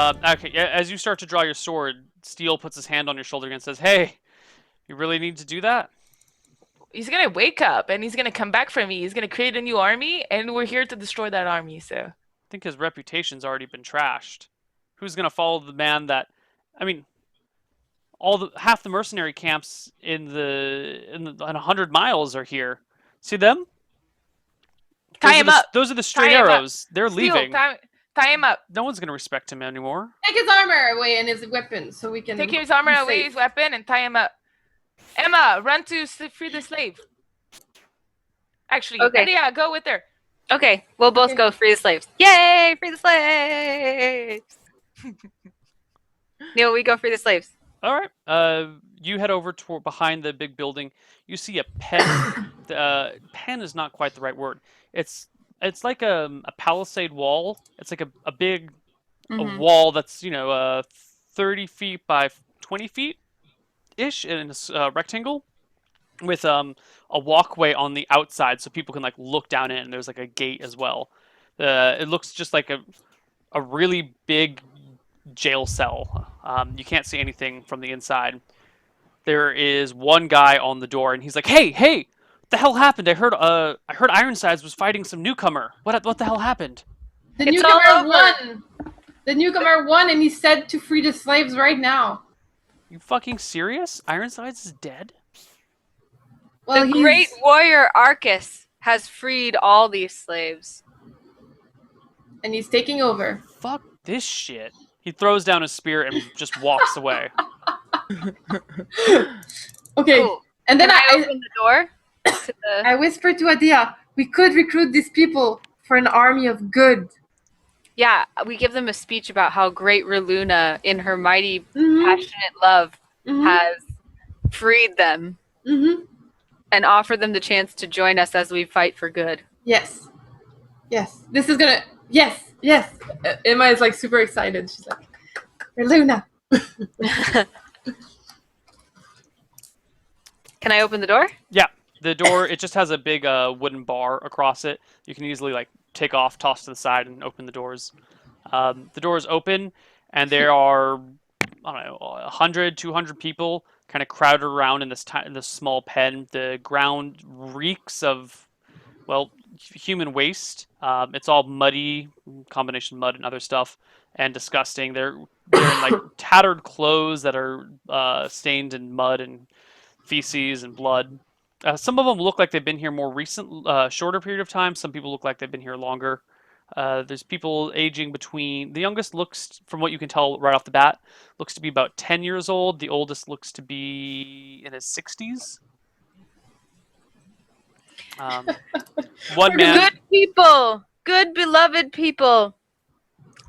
Okay, as you start to draw your sword, Steel puts his hand on your shoulder and says, "Hey, you really need to do that?" He's gonna wake up and he's gonna come back for me. He's gonna create a new army, and we're here to destroy that army. So I think his reputation's already been trashed. Who's gonna follow the man that? I mean, half the mercenary camps in 100 miles are here. See them? tie him up. Those are the stray Tie him up. arrows. They're Steel, leaving. tie him up. No one's gonna respect him anymore. Take his armor away and his weapon so we can Take his armor be away, safe. his weapon, and tie him up. Emma, run to free the slave. Actually, Okay. Adea, go with her. Okay, we'll both go free the slaves. Yay, free the slaves! Neil, we go free the slaves. All right. You head over to behind the big building. You see a pen. Pen is not quite the right word. It's like a palisade wall. It's like a big a wall that's 30 feet by 20 feet ish in a rectangle with a walkway on the outside so people can like look down in. There's like a gate as well. It looks just like a really big jail cell. You can't see anything from the inside. There is one guy on the door, and he's like, "Hey, what the hell happened? I heard Ironsides was fighting some newcomer. What the hell happened?" The It's newcomer all over. won. The newcomer won, and he said to free the slaves right now. You fucking serious? Ironsides is dead? Well, The great warrior Arcas has freed all these slaves. and he's taking over. Fuck this shit. He throws down his spear and just walks away. Okay, Cool. and then Can I I open the door to the... I whispered to Adea, we could recruit these people for an army of good. Yeah, we give them a speech about how great Reluna, in her mighty, Mhm. passionate love, Mhm. has freed them Mm-hmm. and offered them the chance to join us as we fight for good. Yes. Yes. This is gonna. Yes. Yes. Emma is like super excited. She's like, Luna. Can I open the door? Yeah, the door, it just has a big wooden bar across it. You can easily like take off, toss to the side, and open the doors. The doors open, and there are, I don't know, 100, 200 people kind of crowded around in this small pen. The ground reeks of, well, human waste. It's all muddy, combination mud and other stuff, and disgusting. They're in like tattered clothes that are stained in mud and feces and blood. Some of them look like they've been here more shorter period of time. Some people look like they've been here longer. There's people aging between. The youngest looks, from what you can tell right off the bat, looks to be about 10 years old. The oldest looks to be in his 60s. One man. Good people! Good beloved people!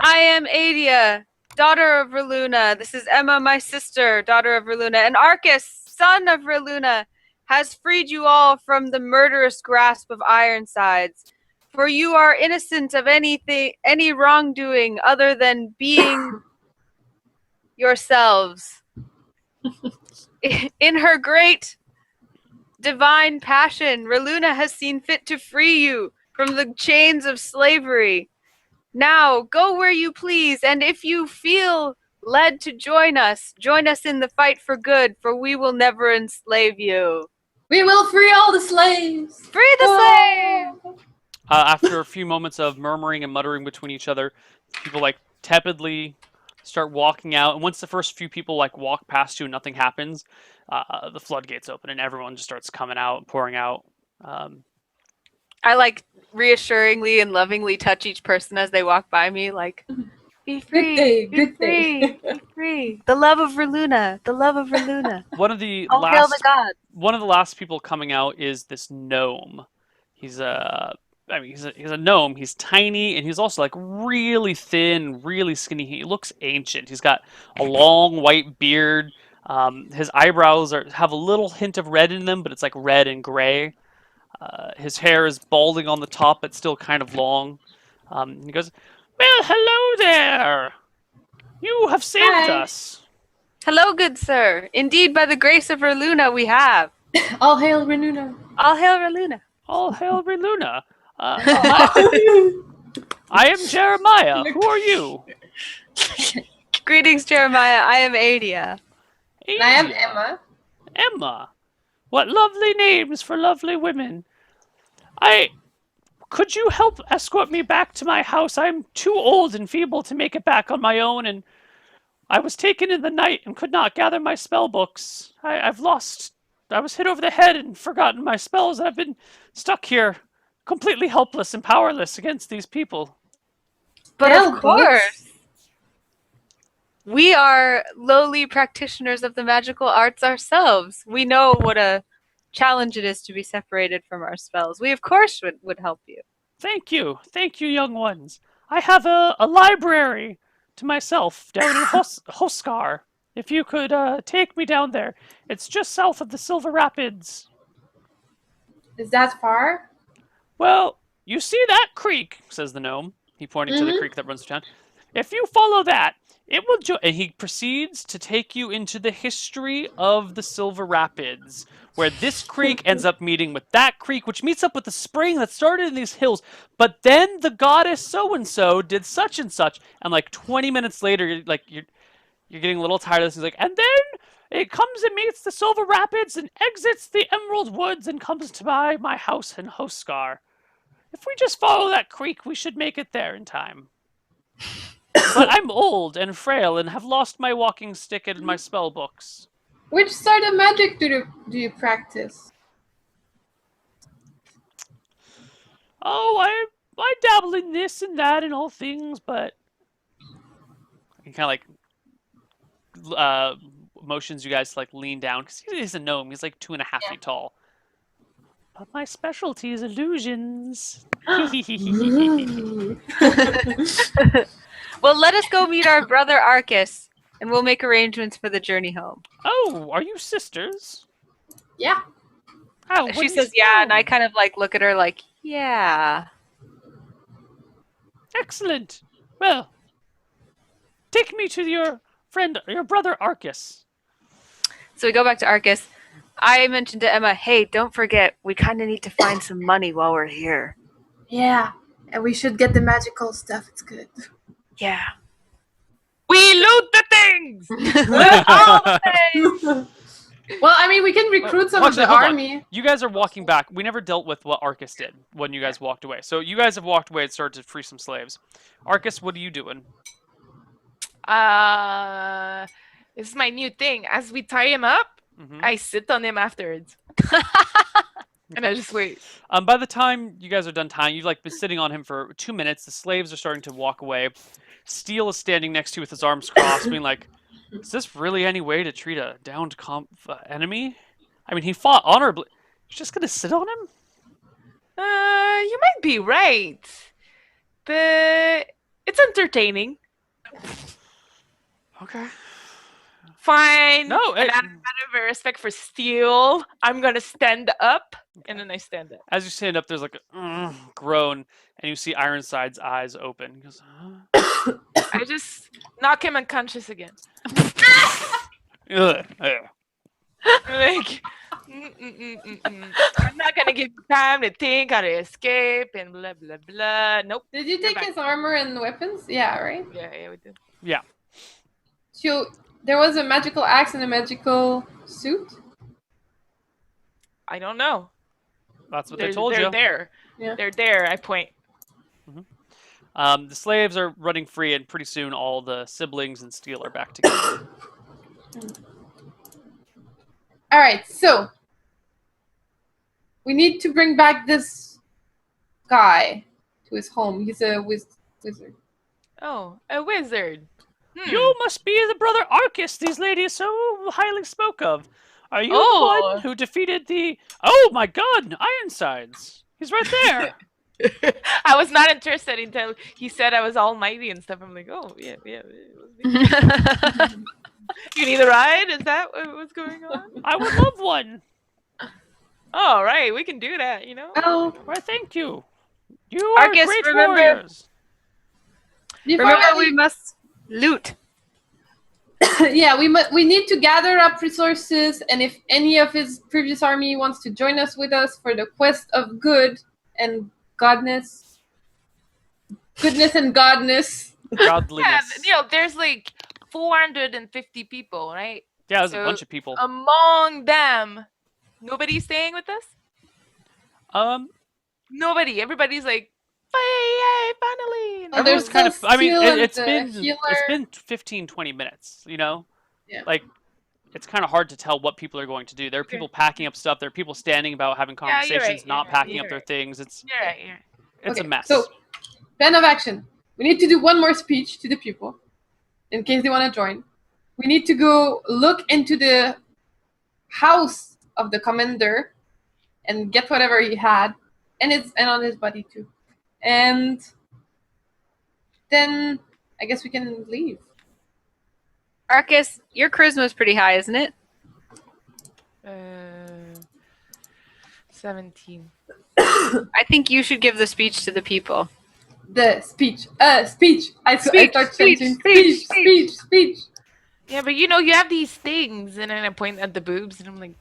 I am Adea, daughter of Reluna. This is Emma, my sister, daughter of Reluna. And Arcas, son of Reluna, has freed you all from the murderous grasp of Ironsides. For you are innocent of any wrongdoing other than being yourselves. In her great divine passion, Reluna has seen fit to free you from the chains of slavery. Now, go where you please, and if you feel led to join us in the fight for good, for we will never enslave you. We will free all the slaves. Free the slaves! After a few moments of murmuring and muttering between each other, people like tepidly start walking out. And once the first few people like walk past you and nothing happens, the floodgates open and everyone just starts coming out, pouring out. I like reassuringly and lovingly touch each person as they walk by me, like, be free, day, be good free, day. be free. The love of Reluna, the love of Reluna. One of the All hail the gods. one of the last people coming out is this gnome. He's he's a gnome. He's tiny and he's also like really thin, really skinny. He looks ancient. He's got a long white beard. His eyebrows have a little hint of red in them, but it's like red and gray. His hair is balding on the top, but still kind of long. He goes, "Well, hello there. You have saved Hi. us." Hello, good sir. Indeed, by the grace of Reluna, we have. All hail Renuna. All hail Reluna. All hail Reluna. I am Jeremiah. Who are you? Greetings, Jeremiah. I am Adea. And I am Adea. Emma. Emma. What lovely names for lovely women. Could you help escort me back to my house? I'm too old and feeble to make it back on my own, and I was taken in the night and could not gather my spell books. I was hit over the head and forgotten my spells. I've been stuck here, completely helpless and powerless against these people. But Spell of course, we are lowly practitioners of the magical arts ourselves. We know what a challenge it is to be separated from our spells. We, of course, would help you. Thank you, young ones. I have a library to myself down in Hoskar. If you could take me down there. It's just south of the Silver Rapids. Is that far? Well, you see that creek, says the gnome. He pointed to the creek that runs through town. If you follow that, it will and he proceeds to take you into the history of the Silver Rapids, where this creek ends up meeting with that creek, which meets up with the spring that started in these hills. But then the goddess so-and-so did such and such, and like 20 minutes later, you're getting a little tired of this. He's like, and then it comes and meets the Silver Rapids and exits the Emerald Woods and comes to my house in Hoskar. If we just follow that creek, we should make it there in time. But I'm old and frail and have lost my walking stick and my spell books. Which sort of magic do you practice? Oh, I dabble in this and that and all things, but he kind of like motions you guys to like lean down because he's a gnome. He's like 2.5 feet tall. But my specialty is illusions. Well, let us go meet our brother Arcas, and we'll make arrangements for the journey home. Oh, are you sisters? Yeah. Oh, She says, yeah, and I kind of like look at her like, yeah. Excellent. Well, take me to your brother Arcas. So we go back to Arcas. I mentioned to Emma, hey, don't forget, we kind of need to find some money while we're here. Yeah. And we should get the magical stuff. It's good. Yeah. We loot the things! All the things! Well, I mean, we can recruit some of Actually, the hold on. army. You guys are walking back. We never dealt with what Arcas did when you guys walked away. So you guys have walked away and started to free some slaves. Arcas, what are you doing? This is my new thing. As we tie him up, Mm-hmm. I sit on him afterwards. And I just wait. By the time you guys are done tying, you've like been sitting on him for 2 minutes. The slaves are starting to walk away. Steel is standing next to you with his arms crossed, being like, "Is this really any way to treat a downed enemy? I mean, he fought honorably. You're just gonna sit on him?" You might be right, but it's entertaining. Okay. Fine. No, and out of respect for Steel, I'm gonna stand up, and then I stand up. As you stand up, there's like a groan, and you see Ironside's eyes open. He goes, huh? I just knock him unconscious again. Ugh. Like, I'm not gonna give you time to think how to escape and blah blah blah. Nope. Did you take his armor and weapons? Yeah, right? Yeah, we did. Yeah. So there was a magical axe and a magical suit? I don't know. That's what they told they're you. There. Yeah. They're there. I point. The slaves are running free, and pretty soon all the siblings and Steel are back together. All right, so we need to bring back this guy to his home. He's a wizard. Oh, a wizard. You must be the brother Arcas these ladies so highly spoke of. Are you the Oh. one who defeated the... Oh my god, Ironsides. He's right there. I was not interested until he said I was almighty and stuff. I'm like, oh, yeah. It was me. You need a ride? Is that what's going on? I would love one. All right, we can do that, you know? Oh, Why, thank you. You are Arcas, great remember- warriors. Remember, we must loot. Yeah, we need to gather up resources, and if any of his previous army wants to join us for the quest of good and goodness and godness, Yeah, Godliness. there's like 450 people, right? Yeah, there's a So, bunch of people. Among them, nobody's staying with us? Nobody. Everybody's like, yay, finally. And Oh, there's everyone's kind of. still I mean, Steel and it's the been healer. 15, 20 minutes. You know, Yeah. like it's kind of hard to tell what people are going to do. There are Okay. people packing up stuff. There are people standing about having Yeah, you're conversations, right, not you're right, packing you're up their right. things. It's You're right. You're right. it's a Okay, mess. So, plan of action. We need to do one more speech to the people, in case they want to join. We need to go look into the house of the commander and get whatever he had, and on his body too. And then I guess we can leave. Arcas, your charisma's pretty high, isn't it? 17. I think you should give the speech to the people. The speech. I Speech, start speech, chanting speech. Yeah, but you have these things, and then I point at the boobs, and I'm like,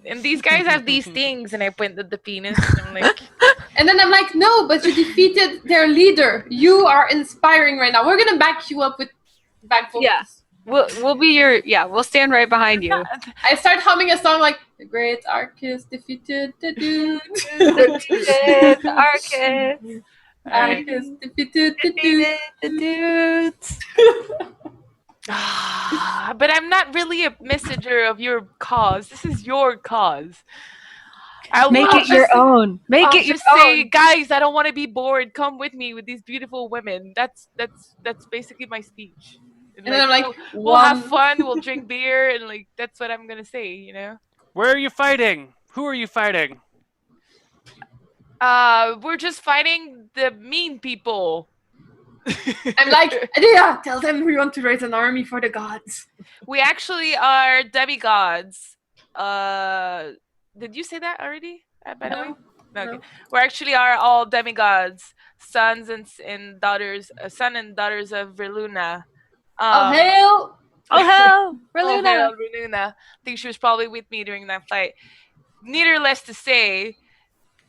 and these guys have these things, and I point at the penis, and I'm like, And then I'm like, no, but you defeated their leader. You are inspiring right now. We're gonna back you up with back vocals. Yeah. We'll be we'll stand right behind you. I start humming a song like the great Arcas defeated the dude. Arcas. Arcas defeated the dude. The dudes. but I'm not really a messenger of your cause. This is your cause. Make it your own. Make it your say, own. guys, I don't want to be bored. Come with me with these beautiful women. That's basically my speech. And then I'm like, we'll have fun. We'll drink beer, and like that's what I'm gonna say. Where are you fighting? Who are you fighting? We're just fighting the mean people. I'm like, Adea, tell them we want to raise an army for the gods. We actually are demigods. Did you say that already? By the way, no. Okay. We actually are all demigods, sons and daughters, son and daughters of Verluna. Oh hail! Reluna. Oh, hail, Reluna. I think she was probably with me during that fight. Needless to say,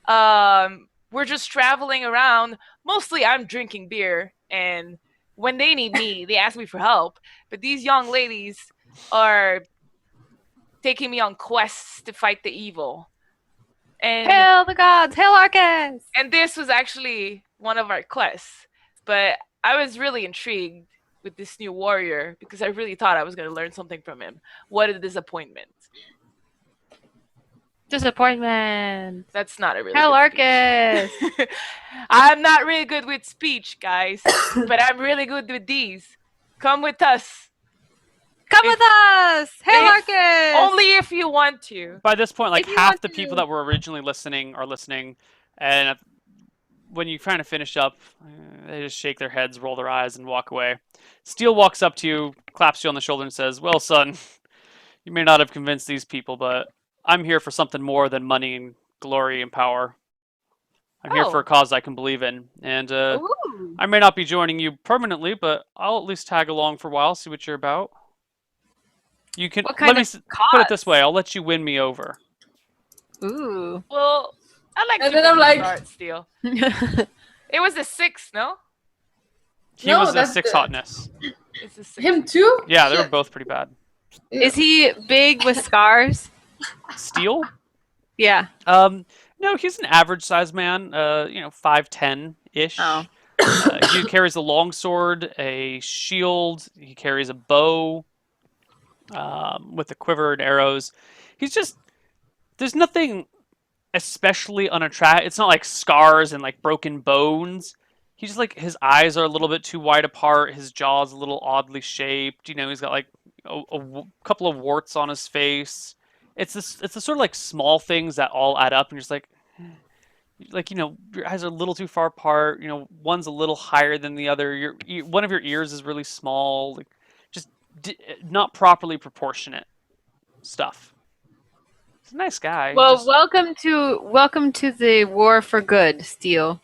we're just traveling around. Mostly, I'm drinking beer, and when they need me, they ask me for help. But these young ladies are taking me on quests to fight the evil. And Hail the gods! Hail Arcas! And this was actually one of our quests. But I was really intrigued with this new warrior because I really thought I was going to learn something from him. What a disappointment. Disappointment. That's not a really Hail good Arcas! speech. I'm not really good with speech, guys, but I'm really good with these. Come with us. Come with us! Hail Arcas! Only if you want to. By this point, like If you half want the to. people that were originally listening are listening, and when you kind of finish up, they just shake their heads, roll their eyes, and walk away. Steel walks up to you, claps you on the shoulder, and says, "Well, son, you may not have convinced these people, but I'm here for something more than money and glory and power. I'm here for a cause I can believe in, and Ooh. I may not be joining you permanently, but I'll at least tag along for a while, see what you're about. You can What kind of put it this way: I'll let you win me over." Ooh. Well, I like And to then I'm like- start Steel. It was the 6, no? He No, was a that's 6 the- hotness. It's the 6. Him too? Yeah, they were Shit. both pretty bad. Is he big with scars? Steel? Yeah. No, he's an average-sized man. 5'10" ish. Oh. He carries a longsword, a shield. He carries a bow with a quiver and arrows. There's nothing especially unattractive. It's not like scars and like broken bones. He's just like, his eyes are a little bit too wide apart. His jaw's a little oddly shaped. He's got like a couple of warts on his face. It's the sort of like small things that all add up, and you're just like, your eyes are a little too far apart. One's a little higher than the other. One of your ears is really small. Like, just not properly proportionate stuff. He's a nice guy. Well, welcome to the war for good, Steel.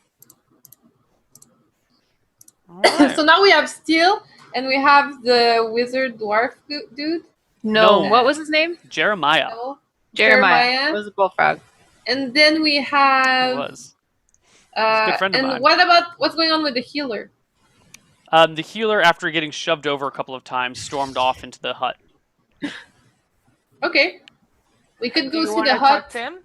All right. So now we have Steel, and we have the wizard dwarf dude. No, No. what was his name? Jeremiah. No. Jeremiah. Was a bullfrog. And then we have It was. He's a good friend of and mine. what about what's going on with the healer? The healer, after getting shoved over a couple of times, stormed off into the hut. Okay. We could Do go you see want the to talk hut. to him?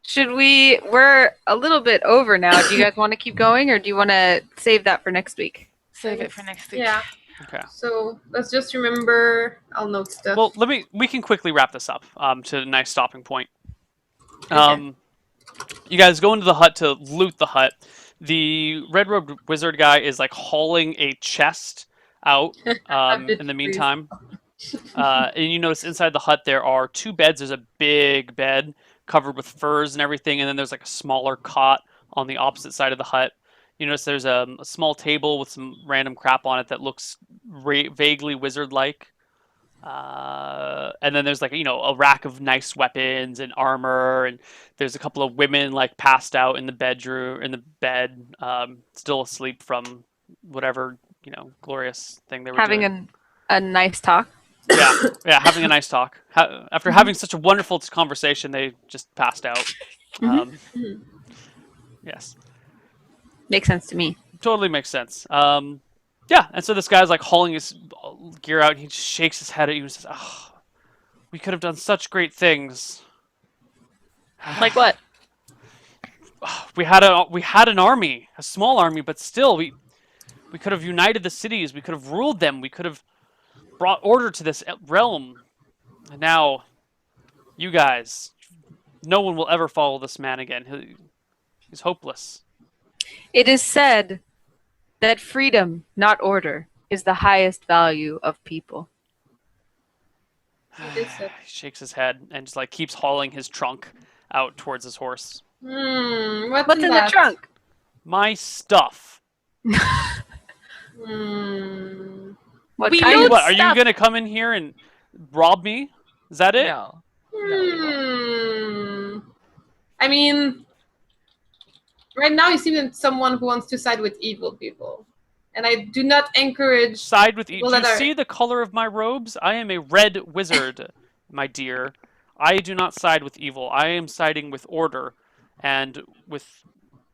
Should we? We're a little bit over now. Do you guys want to keep going, or do you want to save that for next week? Save it for next week. Yeah. Okay. So let's just remember. I'll note stuff. Well, we can quickly wrap this up to a nice stopping point. Okay. You guys go into the hut to loot the hut. The red-robed wizard guy is like hauling a chest out bit in the please. meantime. And you notice inside the hut there are 2 beds. There's a big bed covered with furs and everything, and then there's like a smaller cot on the opposite side of the hut. You notice there's a small table with some random crap on it that looks vaguely wizard-like. And then there's like, a rack of nice weapons and armor, and there's a couple of women like passed out in the bed, still asleep from whatever, glorious thing they were doing. Having a nice talk. Yeah, having a nice talk. After having such a wonderful conversation, they just passed out. Yes. Makes sense to me. Totally makes sense. Yeah, and so this guy's like hauling his gear out, and he just shakes his head at you and says, "Oh, we could have done such great things. Like what? We had an army, a small army, but still, we could have united the cities. We could have ruled them. We could have brought order to this realm. And now, you guys, no one will ever follow this man again. He's hopeless." It is said that freedom, not order, is the highest value of people. He shakes his head and just like keeps hauling his trunk out towards his horse. What's in the trunk? My stuff. What We kind loot of What, are stuff. you gonna come in here and rob me? Is that it? No. I mean, right now you seem like someone who wants to side with evil people. And I do not encourage... Side with each. Well, Do you that are- see the color of my robes? I am a red wizard, my dear. I do not side with evil. I am siding with order and with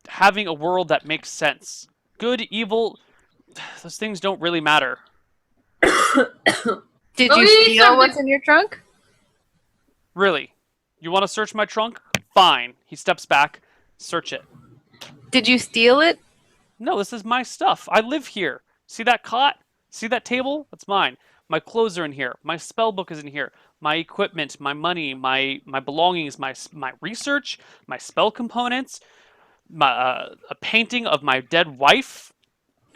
having a world that makes sense. Good, evil, those things don't really matter. Did Oh, you we need steal something- what's in your trunk? Really? You want to search my trunk? Fine. He steps back. Search it. Did you steal it? No, this is my stuff. I live here. See that cot? See that table? That's mine. My clothes are in here. My spell book is in here. My equipment, my money, my belongings, my research, my spell components, a painting of my dead wife.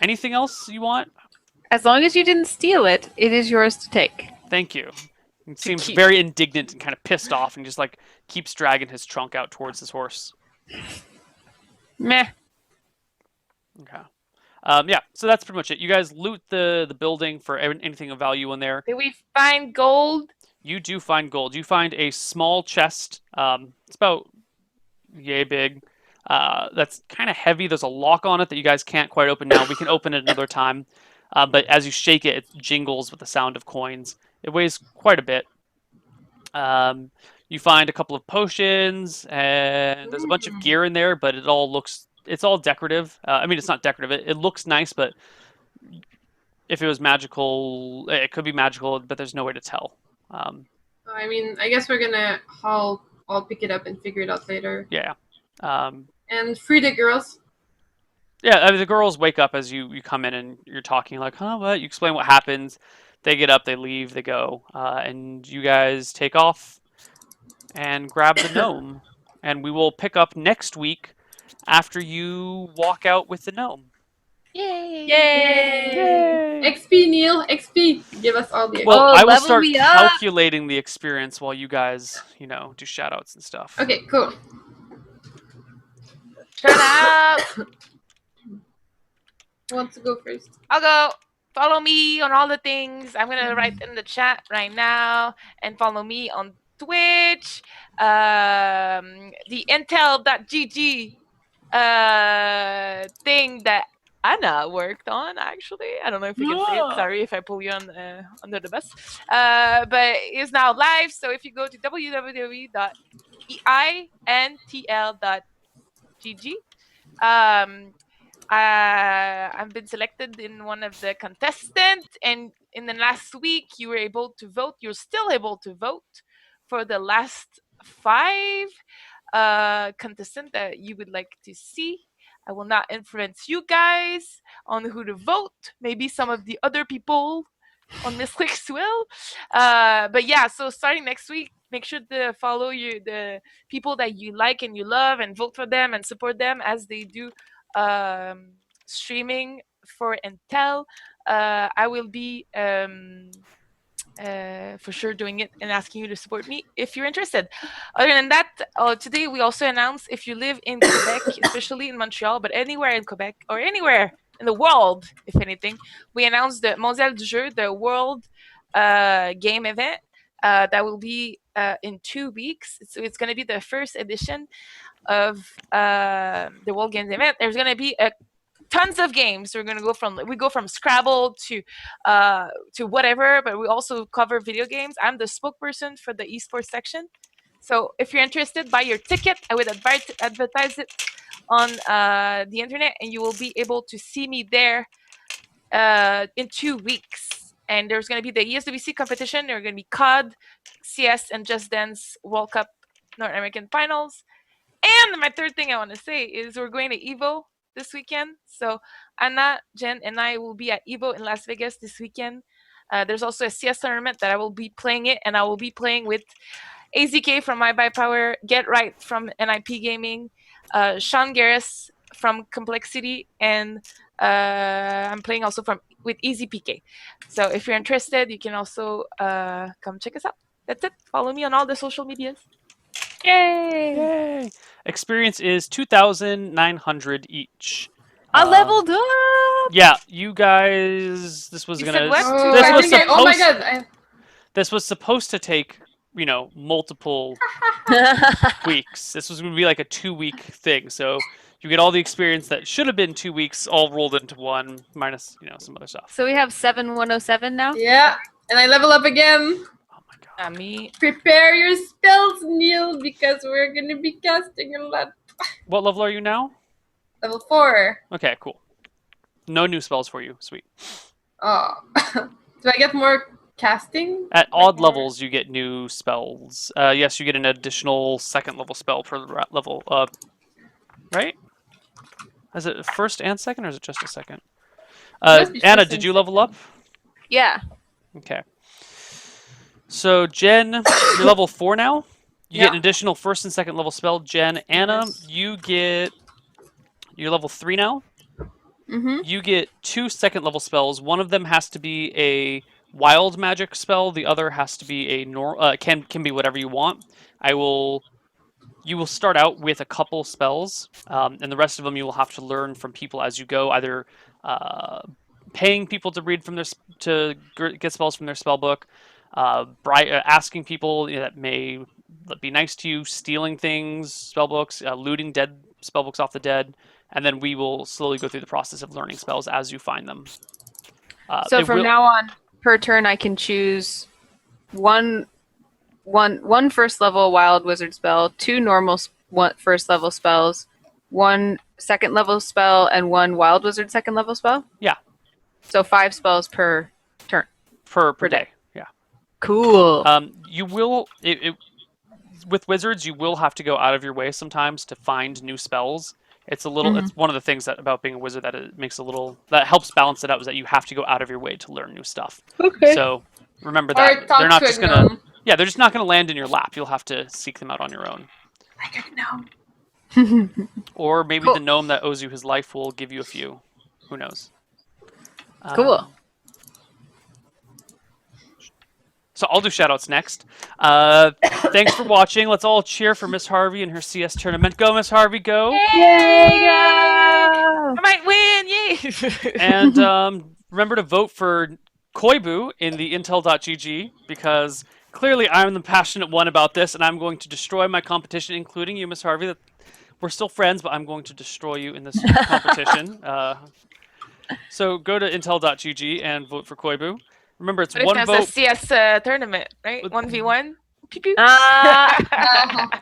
Anything else you want? As long as you didn't steal it, it is yours to take. Thank you. He seems keep. very indignant and kind of pissed off and just like keeps dragging his trunk out towards his horse. Meh. Okay. Yeah, so that's pretty much it. You guys loot the building for anything of value in there. Did we find gold? You do find gold. You find a small chest. It's about yay big. That's kind of heavy. There's a lock on it that you guys can't quite open now. We can open it another time. But as you shake it, it jingles with the sound of coins. It weighs quite a bit. You find a couple of potions, and there's a bunch of gear in there, but it's all decorative. I mean, it's not decorative. It looks nice, but if it was magical, it could be magical, but there's no way to tell. I mean, I guess we're gonna all pick it up and figure it out later. Yeah. And free the girls. Yeah, I mean, the girls wake up as you come in and you're talking like, huh, what? You explain what happens. They get up, they leave, they go. And you guys take off and grab the gnome. And we will pick up next week after you walk out with the gnome. Yay! Yay! XP, Neil. XP. Give us all the XP. Well, Oh, I will level start me up. calculating the experience while you guys, do shout-outs and stuff. Okay, cool. Shut up! Who wants to go first? I'll go. Follow me on all the things. I'm gonna write in the chat right now, and follow me on Twitch. The intel.gg thing that Anna worked on. Actually, I don't know if we can say it. Sorry if I pull you on under the bus. But it's now live. So if you go to www.eintl.gg, I've been selected in one of the contestants, and in the last week you were able to vote. You're still able to vote for the last 5 contestant that you would like to see. I will not influence you guys on who to vote. Maybe some of the other people on Misscliks will. But yeah, so starting next week, make sure to follow the people that you like and you love and vote for them and support them as they do streaming for Intel. I will be for sure doing it and asking you to support me if you're interested. Other than that, today we also announced if you live in Quebec, especially in Montreal, but anywhere in Quebec or anywhere in the world, if anything, we announced the Mondial du Jeu, the world game event that will be in 2 weeks. So it's going to be the first edition of the World Games event. There's going to be tons of games. We're gonna go from Scrabble to whatever, but we also cover video games. I'm the spokesperson for the esports section. So if you're interested, buy your ticket. I would advertise it on the internet, and you will be able to see me there in 2 weeks. And there's gonna be the ESWC competition. There are gonna be COD, CS, and Just Dance World Cup North American Finals. And my third thing I want to say is we're going to EVO this weekend. So Anna, Jen, and I will be at EVO in Las Vegas this weekend. There's also a CS tournament that I will be playing it, and I will be playing with AZK from My By Power, Get Right from NIP Gaming, Sean Garris from Complexity, and I'm playing also with Easy PK. So if you're interested, you can also come check us out. That's it. Follow me on all the social medias. Yay! Yay! Experience is 2,900 each. I leveled up. Yeah, you guys. This was You gonna. said what? Oh, This I was think oh my supposed. god. This was supposed to take, multiple weeks. This was gonna be like a 2-week thing. So you get all the experience that should have been 2 weeks, all rolled into one, minus some other stuff. So we have 7107 now? Yeah, and I level up again. Oh my god. Me. Prepare your spells, Neil, because we're gonna be casting a lot. What level are you now? Level 4. Okay, cool. No new spells for you. Sweet. Oh. Do I get more casting? At odd more? levels, you get new spells. Yes, you get an additional 2nd level spell per level. Right? Is it first and second, or is it just a second? must be Anna, first did and you level up? Yeah. Okay. So Jen, you're level 4 now. You get an additional 1st and 2nd level spell. Jen, Anna, you're level 3 now. Mm-hmm. You get 2 2nd level spells. One of them has to be a wild magic spell. The other has to be a can be whatever you want. You will start out with a couple spells, and the rest of them you will have to learn from people as you go, either paying people to read from to get spells from their spell book, asking people that may be nice to you, stealing things, spell books, looting dead spell books off the dead, and then we will slowly go through the process of learning spells as you find them. So from now on, per turn, I can choose one first level wild wizard spell, 2 normal first level spells, 1 2nd level spell, and 1 wild wizard 2nd level spell? Yeah. So 5 spells per turn. Per day. Yeah. Cool. You will with wizards, you will have to go out of your way sometimes to find new spells. It's a little. It's one of the things about being a wizard that it makes that helps balance it out, is that you have to go out of your way to learn new stuff. Okay. So remember Or that talk they're not to a just gonna. gnome. Yeah, they're just not gonna land in your lap. You'll have to seek them out on your own. Like a gnome. Or maybe Cool. the gnome that owes you his life will give you a few. Who knows? Cool. So I'll do shoutouts next. Thanks for watching. Let's all cheer for Miss Harvey and her CS tournament. Go, Miss Harvey, go! Yay! I might win! Yay! And remember to vote for Koibu in the intel.gg, because clearly I'm the passionate one about this, and I'm going to destroy my competition, including you, Miss Harvey. We're still friends, but I'm going to destroy you in this competition. So go to intel.gg and vote for Koibu. Remember, it's But one if vote. that's a CS tournament, right? 1v1? Pew pew. Ah.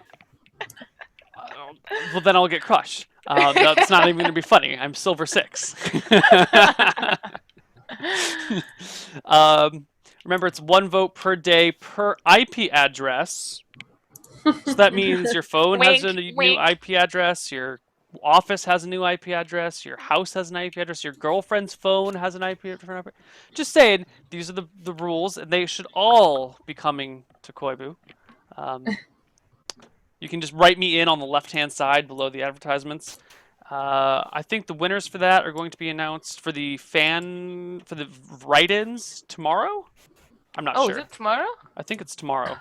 Well, then I'll get crushed. That's not even going to be funny. I'm silver 6. Remember, it's 1 vote per day per IP address. So that means your phone has a new IP address, your office has a new IP address, your house has an IP address, your girlfriend's phone has an IP address. Just saying, these are the rules, and they should all be coming to Koibu. You can just write me in on the left-hand side below the advertisements. I think the winners for that are going to be announced for the write-ins tomorrow. I'm not sure. Oh, is it tomorrow? I think it's tomorrow.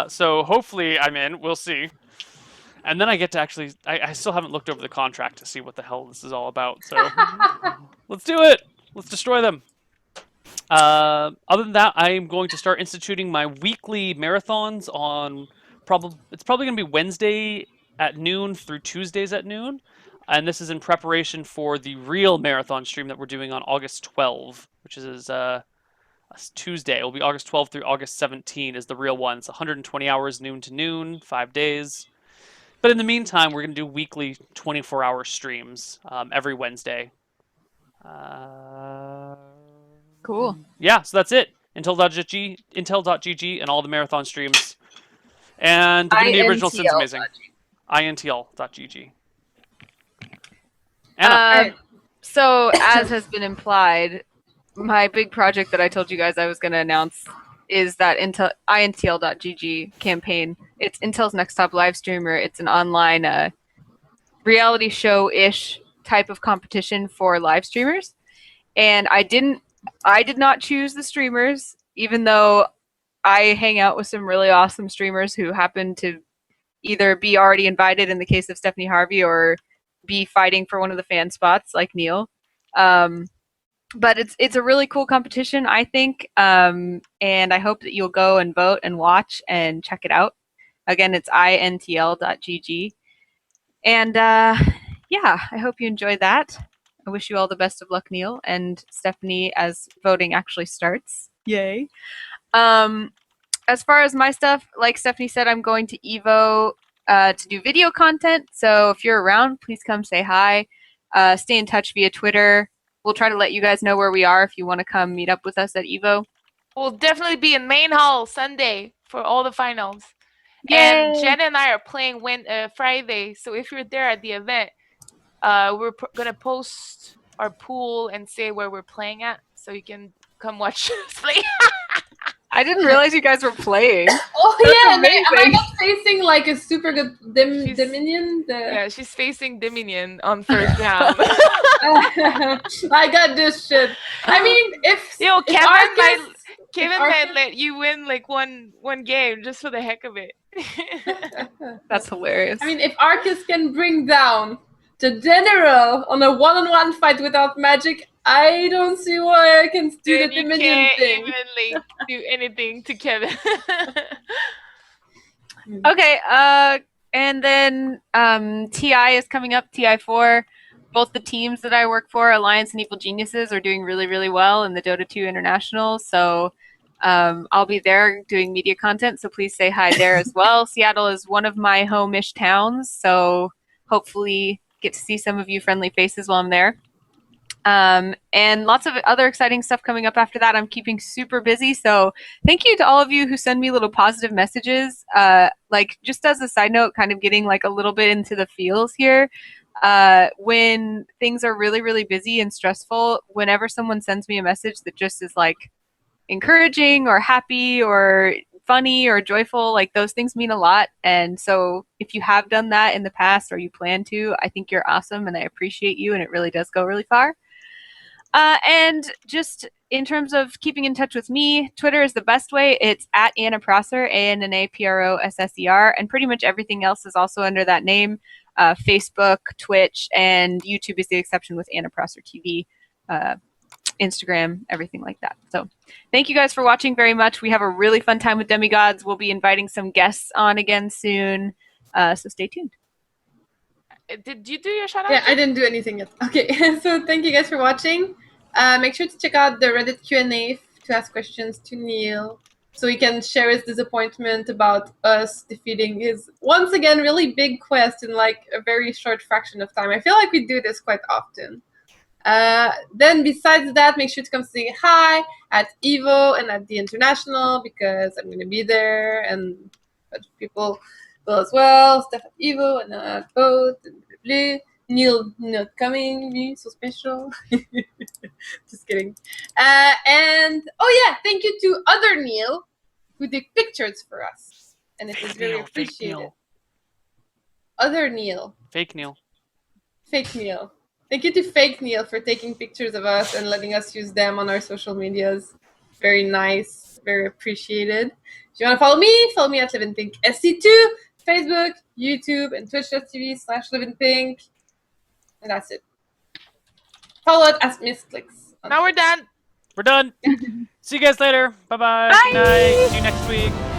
So hopefully I'm in. We'll see. And then I get to actually... I still haven't looked over the contract to see what the hell this is all about. So let's do it. Let's destroy them. Other than that, I am going to start instituting my weekly marathons on... It's probably going to be Wednesday at noon through Tuesdays at noon. And this is in preparation for the real marathon stream that we're doing on August 12, which is... Tuesday. It will be August 12th through August 17 is the real one. It's 120 hours, noon to noon, 5 days. But in the meantime, we're going to do weekly 24-hour streams every Wednesday. Cool. Yeah, so that's it. Intel.gg and all the marathon streams. And the original Sin's amazing. INTL.gg. Anna. So, as has been implied, my big project that I told you guys I was going to announce is that INTL.gg campaign. It's Intel's Next Top Live Streamer. It's an online reality show-ish type of competition for live streamers. And I did not choose the streamers, even though I hang out with some really awesome streamers who happen to either be already invited in the case of Stephanie Harvey or be fighting for one of the fan spots like Neal. But it's a really cool competition, I think, and I hope that you'll go and vote and watch and check it out. Again, it's intl.gg. And yeah, I hope you enjoyed that. I wish you all the best of luck, Neal, and Stephanie as voting actually starts. Yay. As far as my stuff, like Stephanie said, I'm going to Evo to do video content. So if you're around, please come say hi. Stay in touch via Twitter. We'll try to let you guys know where we are if you want to come meet up with us at Evo. We'll definitely be in main hall Sunday for all the finals. Yay! And Jen and I are playing Friday. So if you're there at the event, we're going to post our pool and say where we're playing at. So you can come watch us play. I didn't realize you guys were playing. Oh, yeah. Am I not facing like a super good Dominion? Yeah, she's facing Dominion on first round. I got this shit. I mean, if Kevin might let you win like one game just for the heck of it. That's hilarious. I mean, if Arcas can bring down the general on a one-on-one fight without magic, I don't see why I can do the Dominion thing. You can't even do anything to Kevin. Okay, and then TI is coming up, TI4. Both the teams that I work for, Alliance and Evil Geniuses, are doing really, really well in the Dota 2 International. So I'll be there doing media content, so please say hi there as well. Seattle is one of my home-ish towns, so hopefully get to see some of you friendly faces while I'm there. And lots of other exciting stuff coming up after that. I'm keeping super busy, so thank you to all of you who send me little positive messages. Like, just as a side note, kind of getting like a little bit into the feels here. When things are really, really busy and stressful, whenever someone sends me a message that just is like encouraging or happy or funny or joyful, like those things mean a lot. And so if you have done that in the past or you plan to, I think you're awesome and I appreciate you, and it really does go really far. And just in terms of keeping in touch with me, Twitter is the best way. It's at Anna Prosser, ANNAPROSSER, and pretty much everything else is also under that name. Facebook, Twitch, and YouTube is the exception with Anna Prosser TV, Instagram, everything like that. So thank you guys for watching very much. We have a really fun time with Demigods. We'll be inviting some guests on again soon, so stay tuned. Did you do your shout out? Yeah, I didn't do anything yet. Okay, so thank you guys for watching. Make sure to check out the Reddit Q&A to ask questions to Neal. so he can share his disappointment about us defeating his once again really big quest in like a very short fraction of time. I feel like we do this quite often. Then besides that, make sure to come say hi at Evo and at the International because I'm going to be there and a bunch of people will as well. Stuff at Evo and at both. And blah, blah, blah. Neal not coming, me so special. Just kidding. And oh yeah, thank you to other Neal who did pictures for us, and it was Fake very Neal, fake appreciated. Neal. Other Neal, Fake Neal. fake Neal. Thank you to Fake Neal for taking pictures of us and letting us use them on our social medias. Very nice, very appreciated. If you want to follow me at Livinpink SC2, Facebook, YouTube, and twitch.tv/Livinpink. And that's it. Follow it as Misscliks. Now we're done. We're done. See you guys later. Bye-bye. Bye. Good night. See you next week.